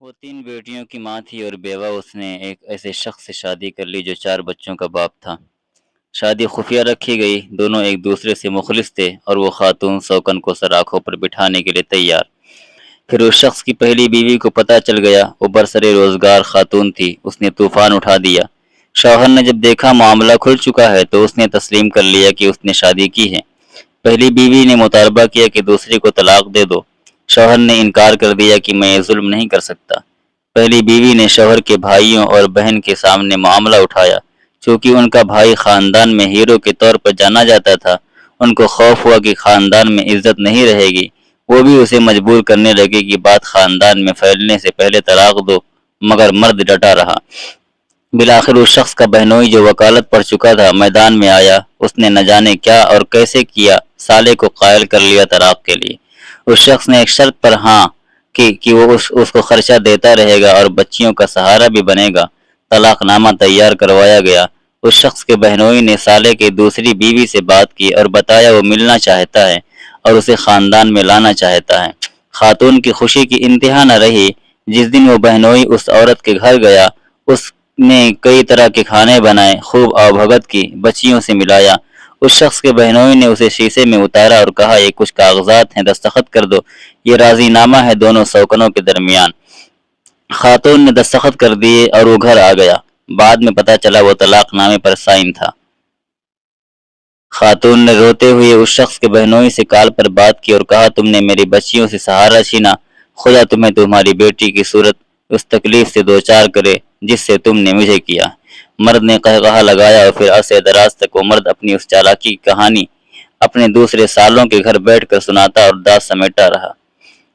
وہ 3 بیٹیوں کی ماں تھی اور بیوہ اس نے ایک ایسے شخص سے شادی کر لی جو 4 بچوں کا باپ تھا۔ شادی خفیہ رکھی گئی، دونوں ایک دوسرے سے مخلص تھے اور وہ خاتون سوکن کو سراخوں پر بٹھانے کے لیے تیار۔ پھر اس شخص کی پہلی بیوی کو پتہ چل گیا، وہ برسر روزگار خاتون تھی، اس نے طوفان اٹھا دیا۔ شوہر نے جب دیکھا معاملہ کھل چکا ہے تو اس نے تسلیم کر لیا کہ اس نے شادی کی ہے۔ پہلی بیوی نے مطالبہ کیا کہ دوسری کو طلاق دے دو۔ شوہر نے انکار کر دیا کہ میں یہ ظلم نہیں کر سکتا۔ پہلی بیوی نے شوہر کے بھائیوں اور بہن کے سامنے معاملہ اٹھایا۔ چونکہ ان کا بھائی خاندان میں ہیرو کے طور پر جانا جاتا تھا، ان کو خوف ہوا کہ خاندان میں عزت نہیں رہے گی۔ وہ بھی اسے مجبور کرنے لگے کہ بات خاندان میں پھیلنے سے پہلے طلاق دو، مگر مرد ڈٹا رہا۔ بالآخر اس شخص کا بہنوئی جو وکالت پڑھ چکا تھا میدان میں آیا۔ اس نے نہ جانے کیا اور کیسے کیا سالے کو قائل کر لیا طلاق کے لیے۔ اس شخص نے ایک شرط پر ہاں کہ وہ اس کو خرچہ دیتا رہے گا اور بچیوں کا سہارا بھی بنے گا۔ طلاق نامہ تیار کروایا گیا۔ اس شخص کے بہنوئی نے سالے کی دوسری بیوی سے بات کی اور بتایا وہ ملنا چاہتا ہے اور اسے خاندان میں لانا چاہتا ہے۔ خاتون کی خوشی کی انتہا نہ رہی۔ جس دن وہ بہنوئی اس عورت کے گھر گیا، اس نے کئی طرح کے کھانے بنائے، خوب آؤ بھگت کی، بچیوں سے ملایا۔ اس شخص کے بہنوئی نے اسے شیشے میں اتارا اور کہا یہ کچھ کاغذات ہیں، دستخط کر دو، یہ راضی نامہ ہے دونوں سوکنوں کے درمیان۔ خاتون نے دستخط کر دیے اور وہ گھر آ گیا۔ بعد میں پتہ چلا وہ طلاق نامے پر سائن تھا۔ خاتون نے روتے ہوئے اس شخص کے بہنوئی سے کال پر بات کی اور کہا تم نے میری بچیوں سے سہارا چھینا، خدا تمہیں تمہاری بیٹی کی صورت اس تکلیف سے دوچار کرے جس سے تم نے مجھے کیا۔ مرد نے قہقہا لگایا اور پھر عرصے دراز تک وہ مرد اپنی اس چالاکی کی کہانی اپنے دوسرے سالوں کے گھر بیٹھ کر سناتا اور داد سمیٹا رہا۔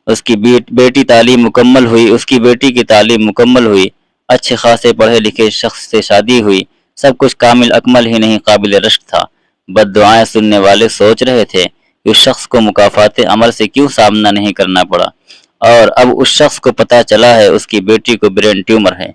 اس کی بیٹی تعلیم مکمل ہوئی، اس کی بیٹی کی تعلیم مکمل ہوئی، اچھے خاصے پڑھے لکھے شخص سے شادی ہوئی، سب کچھ کامل اکمل ہی نہیں قابل رشک تھا۔ بد دعائیں سننے والے سوچ رہے تھے کہ اس شخص کو مکافات عمل سے کیوں سامنا نہیں کرنا پڑا، اور اب اس شخص کو پتہ چلا ہے اس کی بیٹی کو برین ٹیومر ہے۔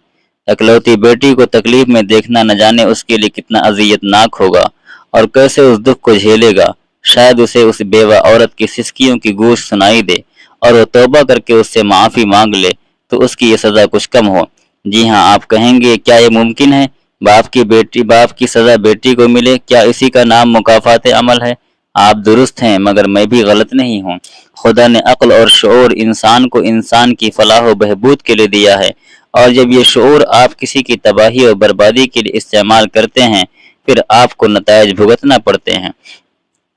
اکلوتی بیٹی کو تکلیف میں دیکھنا نہ جانے اس کے لیے کتنا اذیت ناک ہوگا اور کیسے اس دکھ کو جھیلے گا۔ شاید اسے اس بیوہ عورت کی سسکیوں کی گوش سنائی دے اور وہ توبہ کر کے اس سے معافی مانگ لے تو اس کی یہ سزا کچھ کم ہو۔ جی ہاں، آپ کہیں گے کیا یہ ممکن ہے؟ باپ کی سزا بیٹی کو ملے، کیا اسی کا نام مکافات عمل ہے؟ آپ درست ہیں مگر میں بھی غلط نہیں ہوں۔ خدا نے عقل اور شعور انسان کو انسان کی فلاح و بہبود کے لیے دیا ہے، اور جب یہ شعور آپ کسی کی تباہی اور بربادی کے لیے استعمال کرتے ہیں پھر آپ کو نتائج بھگتنا پڑتے ہیں۔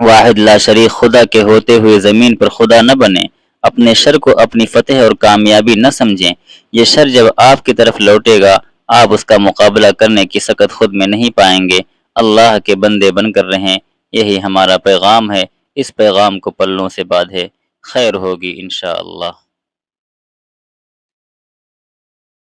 واحد لا شریک خدا کے ہوتے ہوئے زمین پر خدا نہ بنے، اپنے شر کو اپنی فتح اور کامیابی نہ سمجھیں۔ یہ شر جب آپ کی طرف لوٹے گا آپ اس کا مقابلہ کرنے کی سکت خود میں نہیں پائیں گے۔ اللہ کے بندے بن کر رہیں، یہی ہمارا پیغام ہے۔ اس پیغام کو پلوں سے باندھے، خیر ہوگی انشاءاللہ۔